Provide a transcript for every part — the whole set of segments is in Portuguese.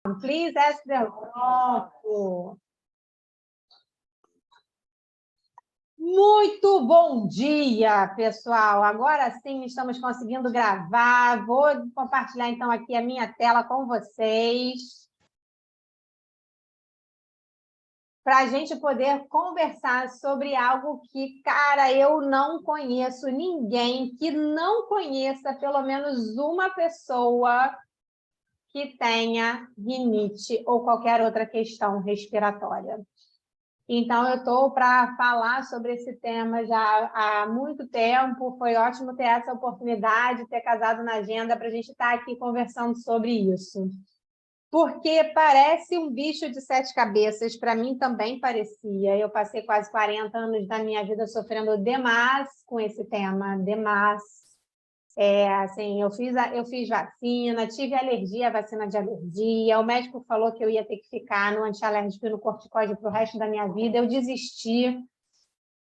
Please ask the... Pronto. Muito bom dia, pessoal. Agora sim estamos conseguindo gravar. Vou compartilhar, então, aqui a minha tela com vocês, para a gente poder conversar sobre algo que, cara, eu não conheço ninguém que não conheça pelo menos uma pessoa que tenha rinite ou qualquer outra questão respiratória. Então, eu estou para falar sobre esse tema já há muito tempo. Foi ótimo ter essa oportunidade, ter casado na agenda para a gente estar aqui conversando sobre isso. Porque parece um bicho de 7 cabeças, para mim também parecia. Eu passei quase 40 anos da minha vida sofrendo demais com esse tema, demais. Assim, eu fiz vacina, tive alergia à vacina de alergia, o médico falou que eu ia ter que ficar no antialérgico e no corticóide para o resto da minha vida, eu desisti,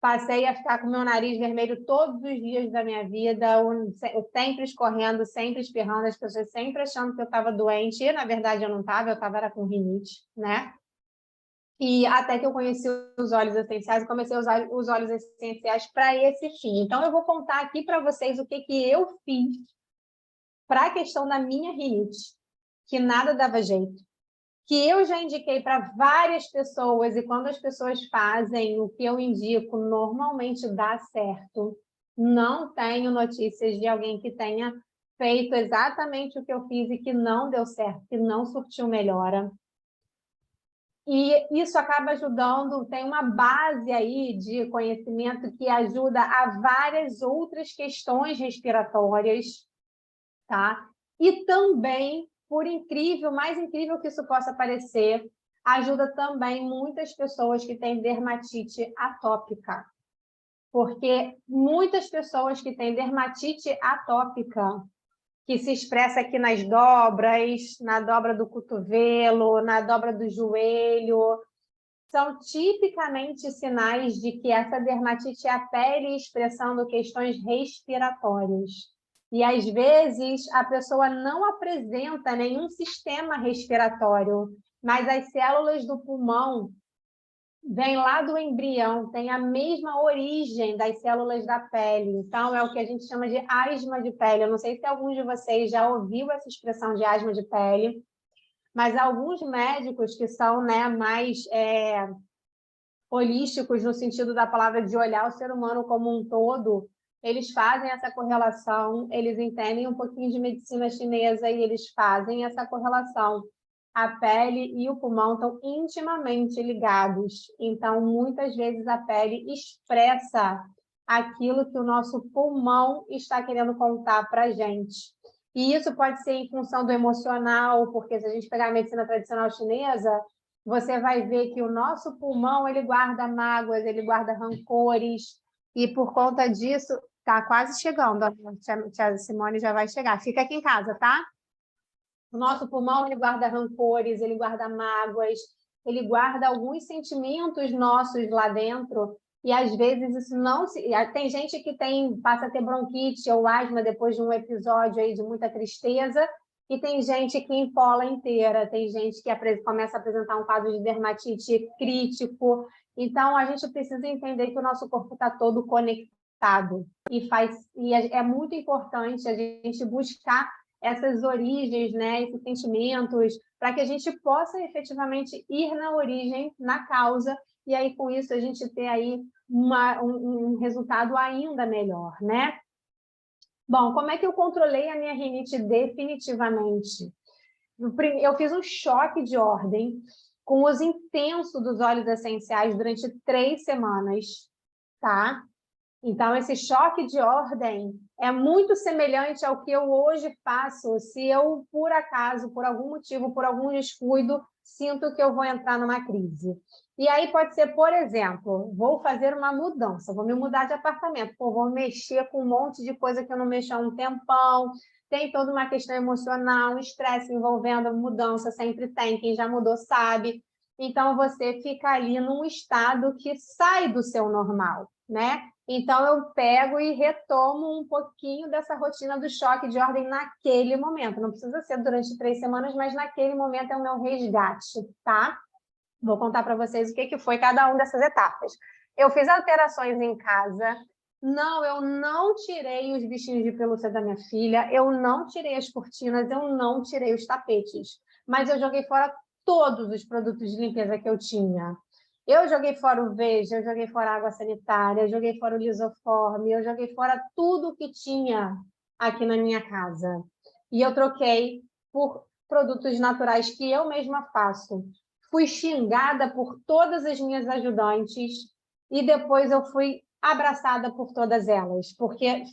passei a ficar com meu nariz vermelho todos os dias da minha vida, eu sempre escorrendo, sempre espirrando, as pessoas sempre achando que eu estava doente, e na verdade eu não estava, eu estava com rinite, né? E até que eu conheci os óleos essenciais e comecei a usar os óleos essenciais para esse fim. Então, eu vou contar aqui para vocês o que eu fiz para a questão da minha rinite, que nada dava jeito, que eu já indiquei para várias pessoas, e quando as pessoas fazem o que eu indico, normalmente dá certo. Não tenho notícias de alguém que tenha feito exatamente o que eu fiz e que não deu certo, que não surtiu melhora. E isso acaba ajudando, tem uma base aí de conhecimento que ajuda a várias outras questões respiratórias, tá? E também, mais incrível que isso possa parecer, ajuda também muitas pessoas que têm dermatite atópica. Porque muitas pessoas que têm dermatite atópica, que se expressa aqui nas dobras, na dobra do cotovelo, na dobra do joelho, são tipicamente sinais de que essa dermatite é a pele expressando questões respiratórias. E, às vezes, a pessoa não apresenta nenhum sistema respiratório, mas as células do pulmão vêm lá do embrião, têm a mesma origem das células da pele. Então, é o que a gente chama de asma de pele. Eu não sei se algum de vocês já ouviu essa expressão de asma de pele, mas alguns médicos que são, né, mais holísticos, no sentido da palavra de olhar o ser humano como um todo, eles fazem essa correlação, eles entendem um pouquinho de medicina chinesa e eles fazem essa correlação. A pele e o pulmão estão intimamente ligados, então, muitas vezes, a pele expressa aquilo que o nosso pulmão está querendo contar para a gente. E isso pode ser em função do emocional, porque se a gente pegar a medicina tradicional chinesa, você vai ver que o nosso pulmão, ele guarda mágoas, ele guarda rancores, e por conta disso, está quase chegando, a tia Simone já vai chegar, fica aqui em casa, tá? O nosso pulmão, ele guarda rancores, ele guarda mágoas, ele guarda alguns sentimentos nossos lá dentro, e às vezes isso não se... Tem gente que passa a ter bronquite ou asma depois de um episódio aí de muita tristeza, e tem gente que empola inteira, tem gente que começa a apresentar um quadro de dermatite crítico. Então, a gente precisa entender que o nosso corpo está todo conectado. E é muito importante a gente buscar essas origens, né, esses sentimentos, para que a gente possa efetivamente ir na origem, na causa, e aí com isso a gente ter aí um resultado ainda melhor, né? Bom, como é que eu controlei a minha rinite definitivamente? Eu fiz um choque de ordem com o uso intenso dos óleos essenciais durante 3 semanas, tá? Então, esse choque de ordem é muito semelhante ao que eu hoje faço se eu, por acaso, por algum motivo, por algum descuido, sinto que eu vou entrar numa crise. E aí pode ser, por exemplo, vou fazer uma mudança, vou me mudar de apartamento, vou mexer com um monte de coisa que eu não mexo há um tempão, tem toda uma questão emocional, um estresse envolvendo mudança, sempre tem, quem já mudou sabe. Então, você fica ali num estado que sai do seu normal, né? Então, eu pego e retomo um pouquinho dessa rotina do choque de ordem naquele momento. Não precisa ser durante 3 semanas, mas naquele momento é o meu resgate, tá? Vou contar para vocês o que foi cada uma dessas etapas. Eu fiz alterações em casa. Não, eu não tirei os bichinhos de pelúcia da minha filha, eu não tirei as cortinas, eu não tirei os tapetes. Mas eu joguei fora todos os produtos de limpeza que eu tinha. Eu joguei fora o Veja, eu joguei fora a água sanitária, eu joguei fora o lisoforme, eu joguei fora tudo que tinha aqui na minha casa. E eu troquei por produtos naturais que eu mesma faço. Fui xingada por todas as minhas ajudantes e depois eu fui abraçada por todas elas, porque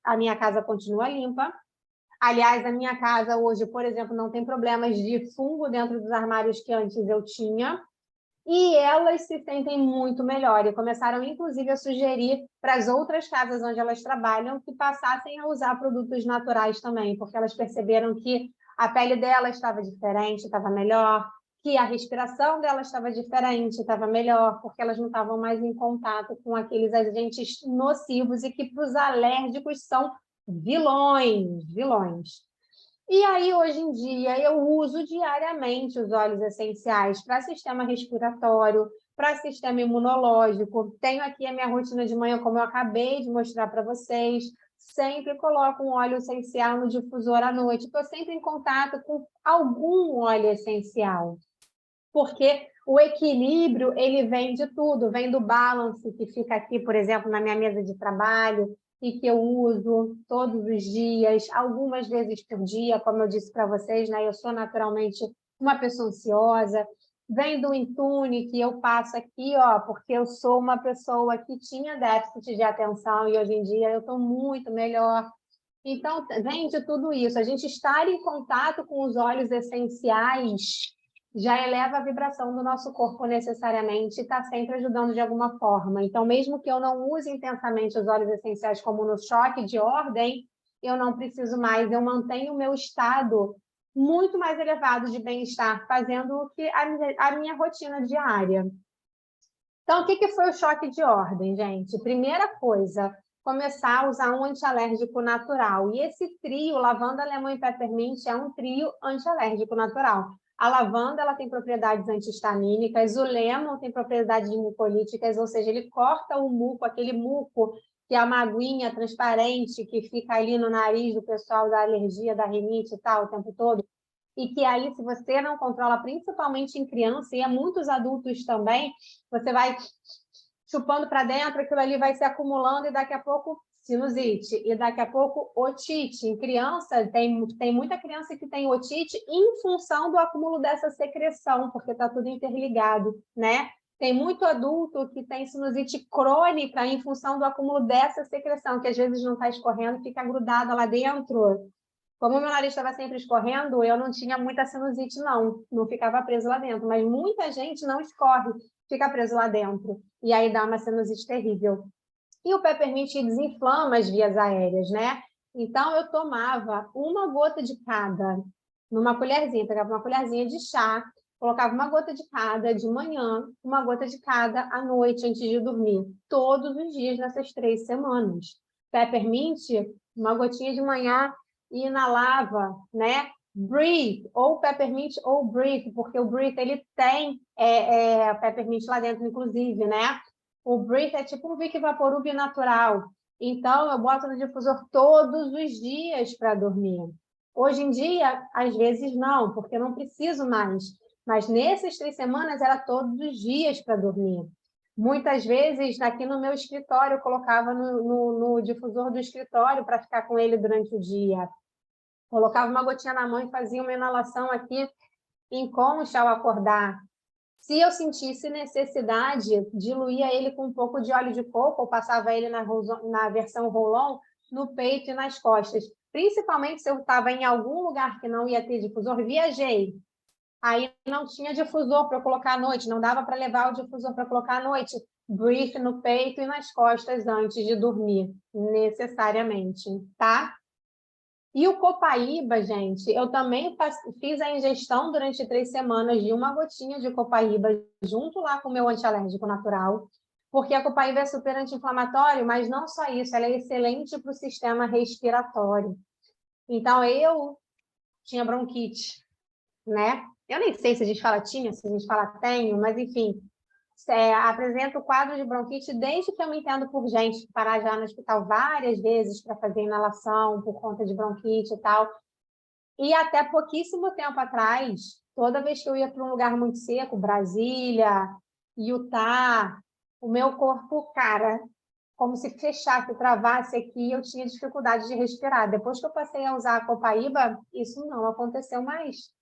a minha casa continua limpa. Aliás, a minha casa hoje, por exemplo, não tem problemas de fungo dentro dos armários que antes eu tinha. E elas se sentem muito melhor e começaram, inclusive, a sugerir para as outras casas onde elas trabalham que passassem a usar produtos naturais também, porque elas perceberam que a pele dela estava diferente, estava melhor, que a respiração dela estava diferente, estava melhor, porque elas não estavam mais em contato com aqueles agentes nocivos e que para os alérgicos são vilões, vilões. E aí, hoje em dia, eu uso diariamente os óleos essenciais para sistema respiratório, para sistema imunológico. Tenho aqui a minha rotina de manhã, como eu acabei de mostrar para vocês. Sempre coloco um óleo essencial no difusor à noite. Estou sempre em contato com algum óleo essencial. Porque o equilíbrio, ele vem de tudo. Vem do balance, que fica aqui, por exemplo, na minha mesa de trabalho, e que eu uso todos os dias, algumas vezes por dia, como eu disse para vocês, né? Eu sou naturalmente uma pessoa ansiosa. Vem do Intune, que eu passo aqui, ó, porque eu sou uma pessoa que tinha déficit de atenção e hoje em dia eu estou muito melhor. Então, vem de tudo isso. A gente estar em contato com os óleos essenciais já eleva a vibração do nosso corpo necessariamente e está sempre ajudando de alguma forma. Então, mesmo que eu não use intensamente os óleos essenciais como no choque de ordem, eu não preciso mais, eu mantenho o meu estado muito mais elevado de bem-estar, fazendo o que a minha rotina diária. Então, o que foi o choque de ordem, gente? Primeira coisa, começar a usar um antialérgico natural. E esse trio, lavanda, limão e peppermint, é um trio antialérgico natural. A lavanda ela tem propriedades antihistamínicas, o lemon tem propriedades mucolíticas, ou seja, ele corta o muco, aquele muco que é uma aguinha transparente que fica ali no nariz do pessoal da alergia, da rinite e tal, o tempo todo. E que aí, se você não controla, principalmente em criança, e a muitos adultos também, você vai chupando para dentro, aquilo ali vai se acumulando e daqui a pouco sinusite, e daqui a pouco otite. Em criança, tem muita criança que tem otite em função do acúmulo dessa secreção, porque está tudo interligado, né? Tem muito adulto que tem sinusite crônica em função do acúmulo dessa secreção, que às vezes não está escorrendo, fica grudada lá dentro. Como o meu nariz estava sempre escorrendo, eu não tinha muita sinusite, não ficava preso lá dentro. Mas muita gente não escorre, fica preso lá dentro. E aí dá uma sinusite terrível. E o peppermint desinflama as vias aéreas, né? Então, eu tomava uma gota de cada, numa colherzinha, pegava uma colherzinha de chá, colocava uma gota de cada de manhã, uma gota de cada à noite, antes de dormir. Todos os dias nessas 3 semanas. Peppermint, uma gotinha de manhã, e inalava, né? Breathe, ou peppermint ou breathe, porque o breathe ele tem peppermint lá dentro, inclusive, né? O breathe é tipo um Vic Vaporub natural. Então, eu boto no difusor todos os dias para dormir. Hoje em dia, às vezes não, porque eu não preciso mais. Mas nessas 3 semanas era todos os dias para dormir. Muitas vezes, aqui no meu escritório, eu colocava no difusor do escritório para ficar com ele durante o dia. Colocava uma gotinha na mão e fazia uma inalação aqui em concha ao acordar. Se eu sentisse necessidade, diluía ele com um pouco de óleo de coco ou passava ele na versão roll-on no peito e nas costas. Principalmente se eu estava em algum lugar que não ia ter difusor, viajei. Aí não tinha difusor para colocar à noite, não dava para levar o difusor para colocar à noite. Brief no peito e nas costas antes de dormir, necessariamente, tá? E o copaíba, gente, eu também fiz a ingestão durante 3 semanas de uma gotinha de copaíba junto lá com o meu antialérgico natural. porque a copaíba é super anti-inflamatório, mas não só isso, ela é excelente para o sistema respiratório. Então, eu tinha bronquite, né? Eu nem sei se a gente fala tinha, se a gente fala tenho, mas enfim, apresento quadro de bronquite desde que eu me entendo por gente, parar já no hospital várias vezes para fazer inalação por conta de bronquite e tal. E até pouquíssimo tempo atrás, toda vez que eu ia para um lugar muito seco, Brasília, Utah, o meu corpo, cara, como se fechasse, travasse aqui, eu tinha dificuldade de respirar. Depois que eu passei a usar a copaíba, isso não aconteceu mais.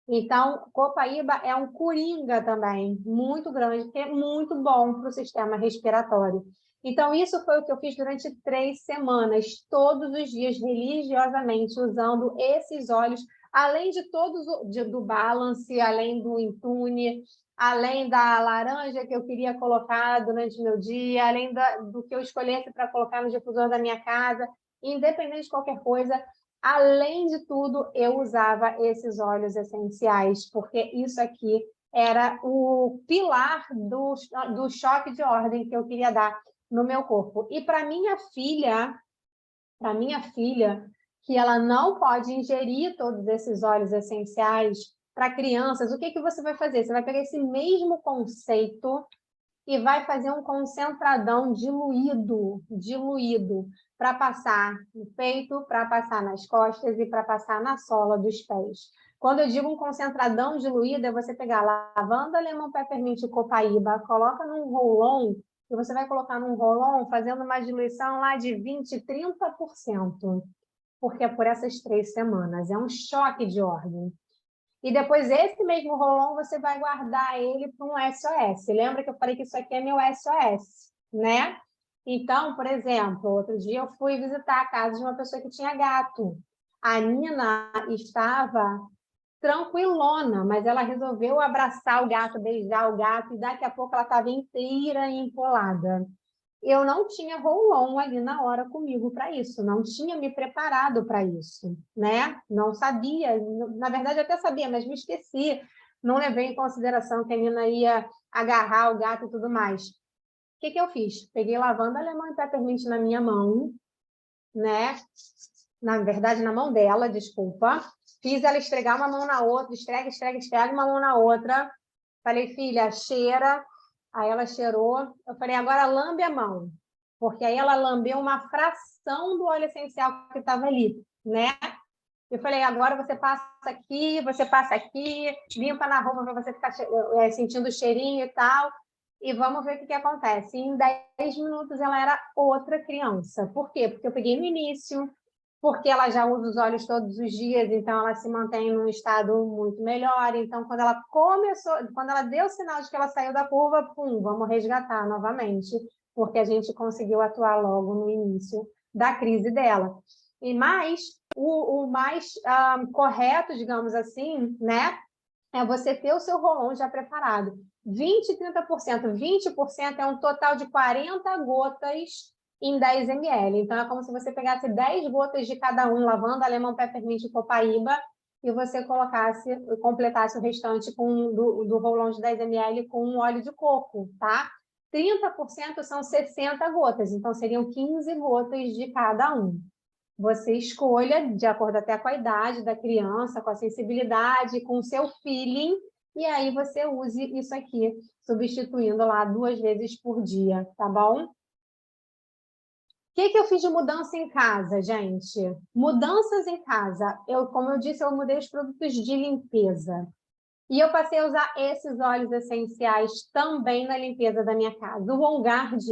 Então, copaíba é um coringa também, muito grande, que é muito bom para o sistema respiratório. Então, isso foi o que eu fiz durante 3 semanas, todos os dias, religiosamente, usando esses óleos, além de todos do Balance, além do Intune, além da laranja que eu queria colocar durante o meu dia, além do que eu escolhesse para colocar no difusor da minha casa, independente de qualquer coisa, além de tudo, eu usava esses óleos essenciais, porque isso aqui era o pilar do choque de ordem que eu queria dar no meu corpo. E para minha filha, que ela não pode ingerir todos esses óleos essenciais para crianças, o que você vai fazer? Você vai pegar esse mesmo conceito e vai fazer um concentradão diluído, para passar no peito, para passar nas costas e para passar na sola dos pés. Quando eu digo um concentradão diluído, é você pegar lavanda, lemon, peppermint e copaíba, coloca num rolon, e você vai colocar num rolon fazendo uma diluição lá de 20%, 30%, porque é por essas 3 semanas. É um choque de ordem. E depois, esse mesmo rolão, você vai guardar ele para um SOS. Lembra que eu falei que isso aqui é meu SOS, né? Então, por exemplo, outro dia eu fui visitar a casa de uma pessoa que tinha gato. A Nina estava tranquilona, mas ela resolveu abraçar o gato, beijar o gato, e daqui a pouco ela estava inteira empolada. Eu não tinha roll-on ali na hora comigo para isso, não tinha me preparado para isso, né? Não sabia, na verdade até sabia, mas me esqueci, não levei em consideração que a Nina ia agarrar o gato e tudo mais. O que eu fiz? Peguei lavanda, lemon e peppermint na minha mão, né? Na verdade, na mão dela, desculpa. Fiz ela esfregar uma mão na outra, esfrega uma mão na outra. Falei, filha, cheira. Aí ela cheirou. Eu falei, agora lambe a mão. Porque aí ela lambeu uma fração do óleo essencial que estava ali, né? Eu falei, agora você passa aqui, limpa na roupa para você ficar sentindo o cheirinho e tal. E vamos ver o que acontece. Em 10 minutos ela era outra criança. Por quê? Porque eu peguei no início, porque ela já usa os óleos todos os dias, então ela se mantém num estado muito melhor. Então, quando ela deu o sinal de que ela saiu da curva, pum, vamos resgatar novamente, porque a gente conseguiu atuar logo no início da crise dela. E mais, o mais correto, digamos assim, né, é você ter o seu rolão já preparado. 20% e 30%. 20% é um total de 40 gotas em 10 ml. Então, é como se você pegasse 10 gotas de cada um, lavanda, lemon, peppermint e copaíba, e você completasse o restante do rolão de 10 ml com um óleo de coco, tá? 30% são 60 gotas, então seriam 15 gotas de cada um. Você escolha, de acordo até com a idade da criança, com a sensibilidade, com o seu feeling, e aí você use isso aqui, substituindo lá 2 vezes por dia, tá bom? O que eu fiz de mudança em casa, gente? Mudanças em casa. Como eu disse, eu mudei os produtos de limpeza. E eu passei a usar esses óleos essenciais também na limpeza da minha casa. O On Guard,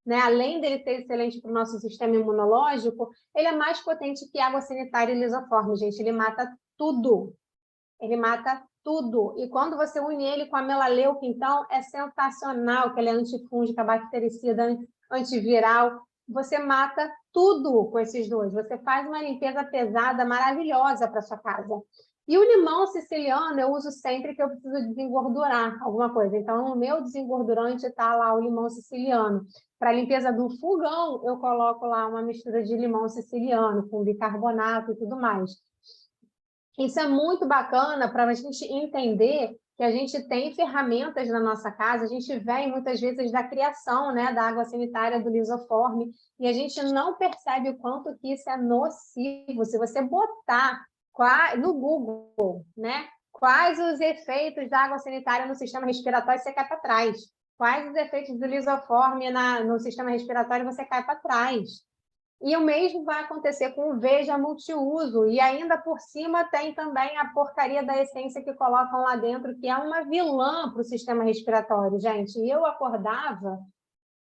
né, além dele ser excelente para o nosso sistema imunológico, ele é mais potente que água sanitária e lisoforme, gente. Ele mata tudo. Ele mata tudo. E quando você une ele com a melaleuca, então, é sensacional, que ele é antifúngica, bactericida, antiviral. Você mata tudo com esses dois. Você faz uma limpeza pesada, maravilhosa para sua casa. E o limão siciliano eu uso sempre que eu preciso desengordurar alguma coisa. Então, no meu desengordurante está lá o limão siciliano. Para a limpeza do fogão, eu coloco lá uma mistura de limão siciliano com bicarbonato e tudo mais. Isso é muito bacana para a gente entender que a gente tem ferramentas na nossa casa, a gente vem muitas vezes da criação, né, da água sanitária do lisoforme, e a gente não percebe o quanto que isso é nocivo. Se você botar no Google, né, quais os efeitos da água sanitária no sistema respiratório, você cai para trás. Quais os efeitos do lisoforme no sistema respiratório, você cai para trás. E o mesmo vai acontecer com o Veja multiuso. E ainda por cima tem também a porcaria da essência que colocam lá dentro, que é uma vilã para o sistema respiratório, gente. E eu acordava,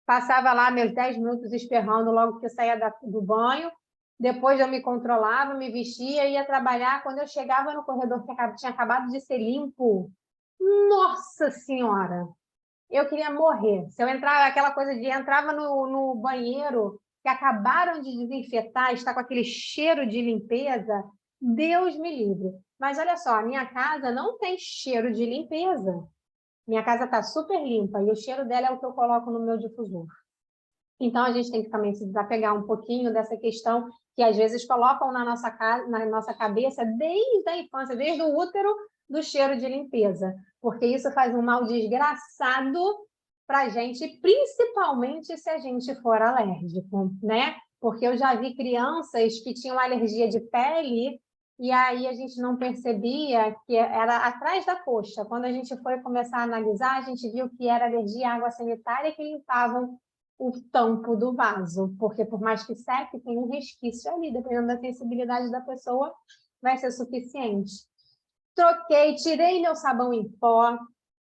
passava lá meus 10 minutos espirrando logo que eu saía do banho, depois eu me controlava, me vestia, ia trabalhar. Quando eu chegava no corredor que tinha acabado de ser limpo, nossa Senhora! Eu queria morrer. Se eu entrava, aquela coisa de entrava no banheiro que acabaram de desinfetar, está com aquele cheiro de limpeza, Deus me livre. Mas olha só, a minha casa não tem cheiro de limpeza. Minha casa está super limpa e o cheiro dela é o que eu coloco no meu difusor. Então, a gente tem que também se desapegar um pouquinho dessa questão que às vezes colocam na nossa cabeça desde a infância, desde o útero, do cheiro de limpeza, porque isso faz um mal desgraçado para a gente, principalmente se a gente for alérgico, né? Porque eu já vi crianças que tinham alergia de pele e aí a gente não percebia que era atrás da coxa. Quando a gente foi começar a analisar, a gente viu que era alergia à água sanitária que limpavam o tampo do vaso, porque por mais que seque, tem um resquício ali, dependendo da sensibilidade da pessoa, vai ser suficiente. Troquei, tirei meu sabão em pó,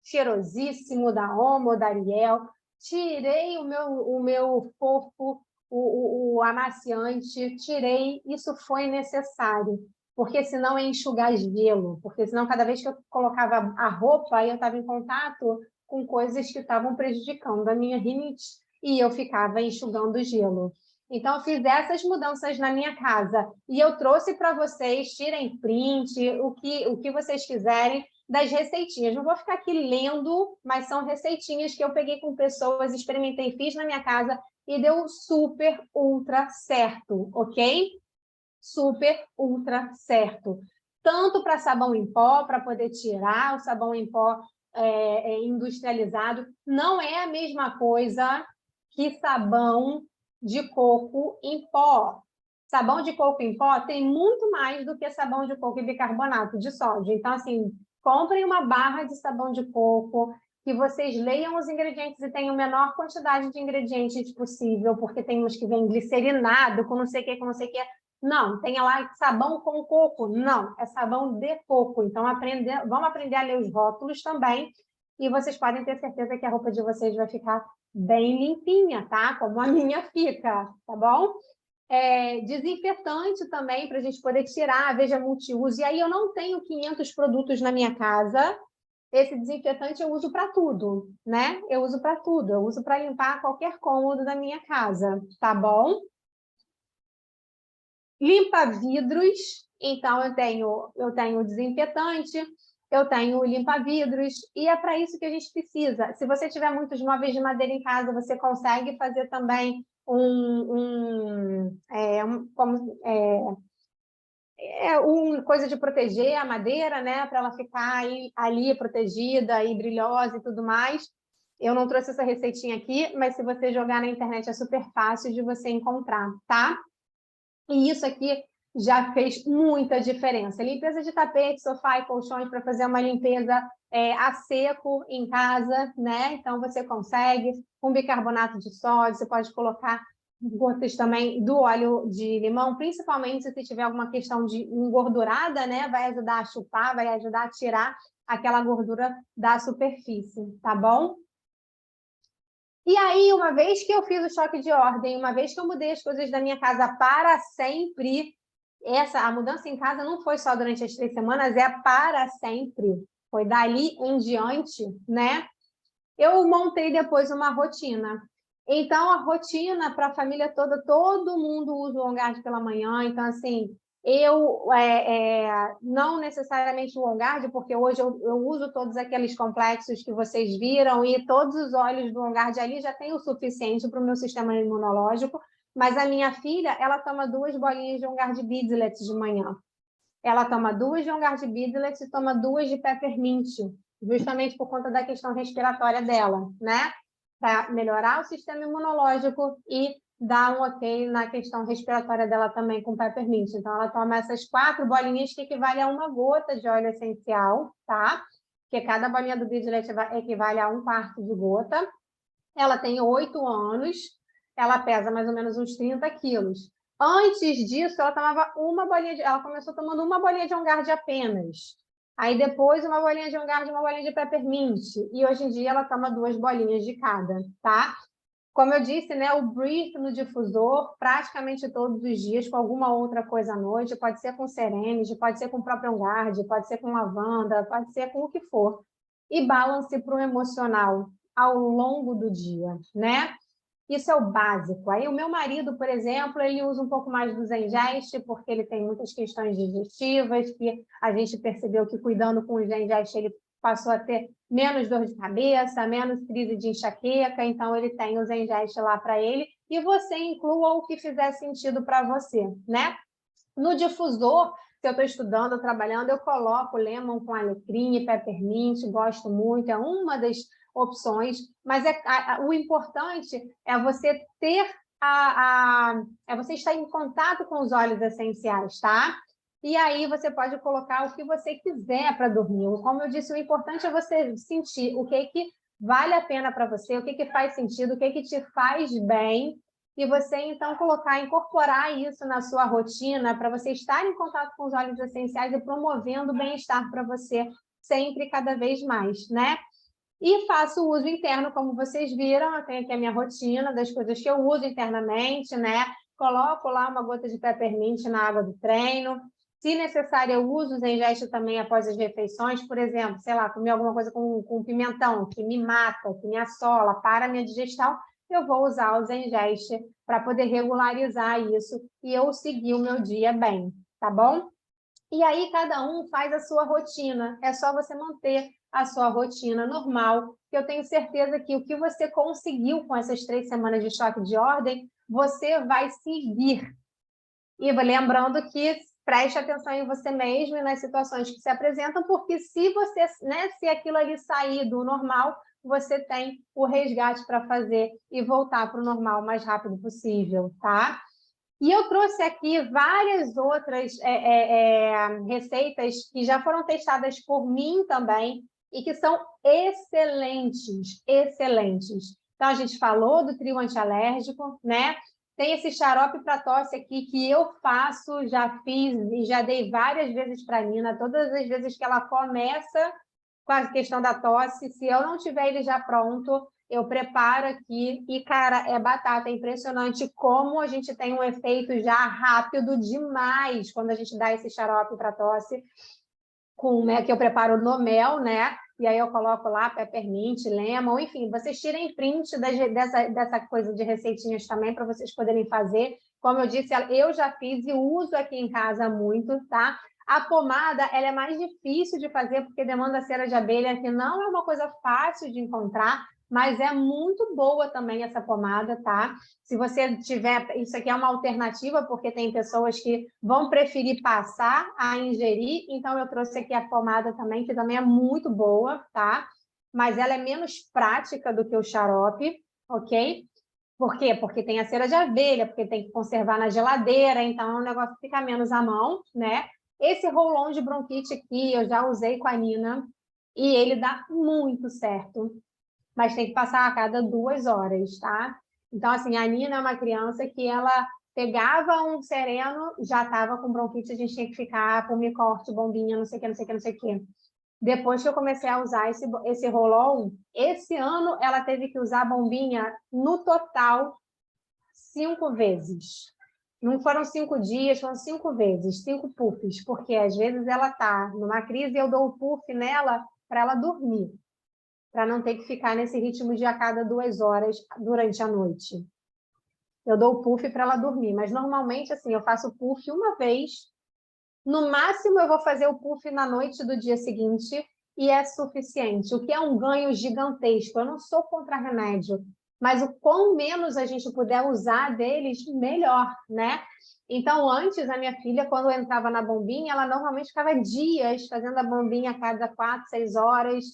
cheirosíssimo da Omo, da Ariel, tirei o meu fofo, o amaciante, tirei, isso foi necessário, porque senão é enxugar gelo, porque senão cada vez que eu colocava a roupa, eu estava em contato com coisas que estavam prejudicando a minha rinite, e eu ficava enxugando gelo. Então, eu fiz essas mudanças na minha casa, e eu trouxe para vocês, tirem print, o que vocês quiserem, das receitinhas. Não vou ficar aqui lendo, mas são receitinhas que eu peguei com pessoas, experimentei, fiz na minha casa e deu super, ultra certo, ok? Super, ultra certo. Tanto para sabão em pó, para poder tirar o sabão em pó industrializado, não é a mesma coisa que sabão de coco em pó. Sabão de coco em pó tem muito mais do que sabão de coco e bicarbonato de sódio. Então, assim, comprem uma barra de sabão de coco, que vocês leiam os ingredientes e tenham a menor quantidade de ingredientes possível, porque tem uns que vêm glicerinado, com não sei o que, com não sei o que. Não, tem lá sabão com coco. Não, é sabão de coco. Então, vamos aprender a ler os rótulos também, e vocês podem ter certeza que a roupa de vocês vai ficar bem limpinha, tá? Como a minha fica, tá bom? Desinfetante também, para a gente poder tirar, veja multiuso. E aí eu não tenho 500 produtos na minha casa. Esse desinfetante eu uso para tudo, né? Eu uso para tudo. Eu uso para limpar qualquer cômodo da minha casa, tá bom? Limpa vidros. Então, eu tenho desinfetante, eu tenho limpa-vidros, e é para isso que a gente precisa. Se você tiver muitos móveis de madeira em casa, você consegue fazer também uma coisa de proteger a madeira, né, para ela ficar ali protegida e brilhosa e tudo mais. Eu não trouxe essa receitinha aqui, mas se você jogar na internet é super fácil de você encontrar, tá? E isso aqui já fez muita diferença. Limpeza de tapete, sofá e colchões para fazer uma limpeza a seco em casa, né? Então, você consegue com bicarbonato de sódio, você pode colocar gotas também do óleo de limão, principalmente se tiver alguma questão de engordurada, né? Vai ajudar a chupar, vai ajudar a tirar aquela gordura da superfície, tá bom? E aí, uma vez que eu fiz o choque de ordem, uma vez que eu mudei as coisas da minha casa para sempre, a mudança em casa não foi só durante as 3 semanas, é para sempre. Foi dali em diante, né? Eu montei depois uma rotina. Então, a rotina para a família toda, todo mundo usa o OnGuard pela manhã. Então, assim, eu não necessariamente o OnGuard, porque hoje eu uso todos aqueles complexos que vocês viram e todos os óleos do OnGuard ali já tem o suficiente para o meu sistema imunológico, mas a minha filha, ela toma 2 bolinhas de OnGuard Bidlet de manhã. Ela toma 2 de OnGuard Bidlet e toma 2 de Peppermint. justamente por conta da questão respiratória dela, né? Para melhorar o sistema imunológico e dar um ok na questão respiratória dela também com peppermint. Então, ela toma essas 4 bolinhas que equivalem a 1 gota de óleo essencial, tá? Porque cada bolinha do vidro equivale a 1/4 de gota. Ela tem 8 anos, ela pesa mais ou menos uns 30 quilos. Antes disso, ela tomava ela começou tomando 1 bolinha de On-Guard apenas. Aí depois 1 bolinha de On-Guard e 1 bolinha de peppermint. E hoje em dia ela toma 2 bolinhas de cada, tá? Como eu disse, né, o Breathe no difusor, praticamente todos os dias, com alguma outra coisa à noite, pode ser com Serenity, pode ser com o próprio On-Guard, pode ser com lavanda, pode ser com o que for. E balance para o emocional ao longo do dia, né? Isso é o básico. Aí o meu marido, por exemplo, ele usa um pouco mais do Zengest, porque ele tem muitas questões digestivas, que a gente percebeu que cuidando com o Zengest ele passou a ter menos dor de cabeça, menos crise de enxaqueca, então ele tem o Zengest lá para ele, e você inclua o que fizer sentido para você, né? No difusor, se eu estou estudando, trabalhando, eu coloco lemon com alecrim e peppermint, gosto muito, é uma das opções, mas o importante é você ter é você estar em contato com os óleos essenciais, tá? E aí você pode colocar o que você quiser para dormir. Como eu disse, o importante é você sentir o que vale a pena para você, o que faz sentido, o que te faz bem, e você, então, incorporar isso na sua rotina para você estar em contato com os óleos essenciais e promovendo o bem-estar para você sempre e cada vez mais, né? E faço o uso interno, como vocês viram, eu tenho aqui a minha rotina das coisas que eu uso internamente, né? Coloco lá 1 gota de peppermint na água do treino. Se necessário, eu uso o Zengest também após as refeições. Por exemplo, sei lá, comer alguma coisa com pimentão, que me mata, que me assola, para a minha digestão, eu vou usar o Zengest para poder regularizar isso e eu seguir o meu dia bem, tá bom? E aí cada um faz a sua rotina, é só você manter a sua rotina normal, que eu tenho certeza que o que você conseguiu com essas 3 semanas de choque de ordem, você vai seguir. E lembrando que preste atenção em você mesmo e nas situações que se apresentam, porque se você, né, se aquilo ali sair do normal, você tem o resgate para fazer e voltar para o normal o mais rápido possível, tá? E eu trouxe aqui várias outras receitas que já foram testadas por mim também e que são excelentes, excelentes. Então, a gente falou do trio antialérgico, né? Tem esse xarope para tosse aqui que eu faço, já fiz e já dei várias vezes para a Nina, todas as vezes que ela começa com a questão da tosse, se eu não tiver ele já pronto, eu preparo aqui e, cara, é batata, é impressionante como a gente tem um efeito já rápido demais quando a gente dá esse xarope para tosse, que eu preparo no mel, né? E aí eu coloco lá peppermint, lemon, enfim, vocês tirem print dessa coisa de receitinhas também para vocês poderem fazer. Como eu disse, eu já fiz e uso aqui em casa muito, tá? A pomada, ela é mais difícil de fazer porque demanda cera de abelha, que não é uma coisa fácil de encontrar, mas é muito boa também essa pomada, tá? Se você tiver, isso aqui é uma alternativa, porque tem pessoas que vão preferir passar a ingerir, então eu trouxe aqui a pomada também, que também é muito boa, tá? Mas ela é menos prática do que o xarope, ok? Por quê? Porque tem a cera de abelha, porque tem que conservar na geladeira, então o negócio fica menos à mão, né? Esse roll-on de bronquite aqui, eu já usei com a Nina, e ele dá muito certo, mas tem que passar a cada 2 horas, tá? Então, assim, a Nina é uma criança que ela pegava um sereno, já estava com bronquite, a gente tinha que ficar com corte, bombinha, não sei o que, não sei o que, não sei o que. Depois que eu comecei a usar esse roll-on, esse ano ela teve que usar a bombinha no total 5 vezes. Não foram 5 dias, foram 5 vezes, 5 puffs, porque às vezes ela está numa crise e eu dou o puff nela para ela dormir, para não ter que ficar nesse ritmo de a cada 2 horas durante a noite. Eu dou o puff para ela dormir, mas normalmente assim, eu faço o puff uma vez, no máximo eu vou fazer o puff na noite do dia seguinte e é suficiente, o que é um ganho gigantesco. Eu não sou contra remédio, mas o quão menos a gente puder usar deles, melhor, né? Então, antes, a minha filha, quando entrava na bombinha, ela normalmente ficava dias fazendo a bombinha a cada 4, 6 horas,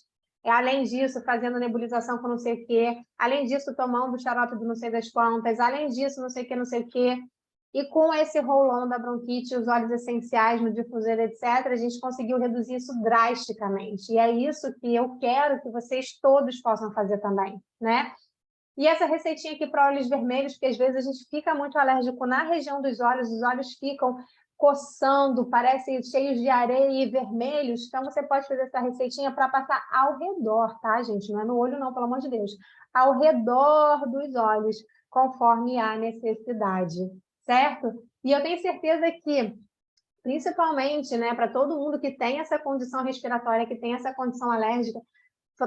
Além disso, fazendo nebulização com não sei o quê, além disso, tomando xarope do não sei das quantas, além disso, não sei o quê, não sei o quê. E com esse rolão da bronquite, os óleos essenciais no difusor, etc., a gente conseguiu reduzir isso drasticamente. E é isso que eu quero que vocês todos possam fazer também, né? E essa receitinha aqui para olhos vermelhos, porque às vezes a gente fica muito alérgico na região dos olhos, os olhos ficam coçando, parecem cheios de areia e vermelhos. Então, você pode fazer essa receitinha para passar ao redor, tá, gente? Não é no olho, não, pelo amor de Deus. Ao redor dos olhos, conforme a necessidade, certo? E eu tenho certeza que, principalmente, né, para todo mundo que tem essa condição respiratória, que tem essa condição alérgica,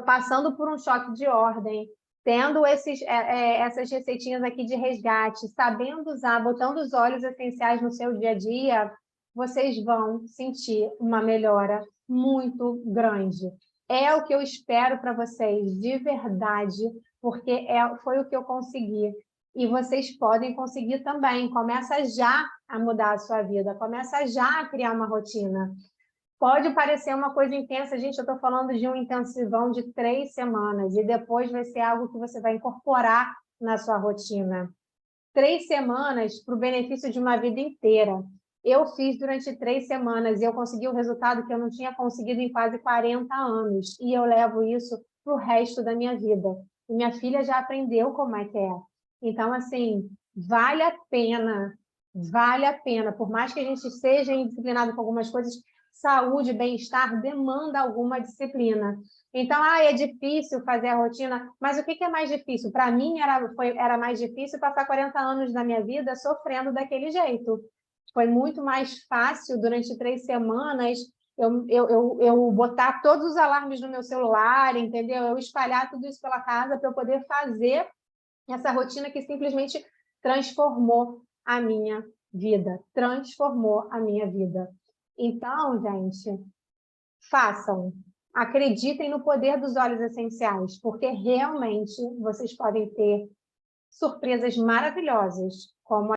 passando por um choque de ordem, tendo essas receitinhas aqui de resgate, sabendo usar, botando os óleos essenciais no seu dia a dia, vocês vão sentir uma melhora muito grande. É o que eu espero para vocês, de verdade, porque foi o que eu consegui. E vocês podem conseguir também. Começa já a mudar a sua vida, começa já a criar uma rotina. Pode parecer uma coisa intensa, gente, eu estou falando de um intensivão de 3 semanas e depois vai ser algo que você vai incorporar na sua rotina. 3 semanas para o benefício de uma vida inteira. Eu fiz durante 3 semanas e eu consegui o resultado que eu não tinha conseguido em quase 40 anos. E eu levo isso para o resto da minha vida. E minha filha já aprendeu como é que é. Então, assim, vale a pena. Vale a pena. Por mais que a gente seja indisciplinado com algumas coisas, saúde, bem-estar demanda alguma disciplina. Então, é difícil fazer a rotina, mas o que é mais difícil? Para mim, era mais difícil passar 40 anos da minha vida sofrendo daquele jeito. Foi muito mais fácil, durante 3 semanas, eu botar todos os alarmes no meu celular, entendeu? Eu espalhar tudo isso pela casa para eu poder fazer essa rotina que simplesmente transformou a minha vida. Transformou a minha vida. Então, gente, façam. Acreditem no poder dos óleos essenciais, porque realmente vocês podem ter surpresas maravilhosas, como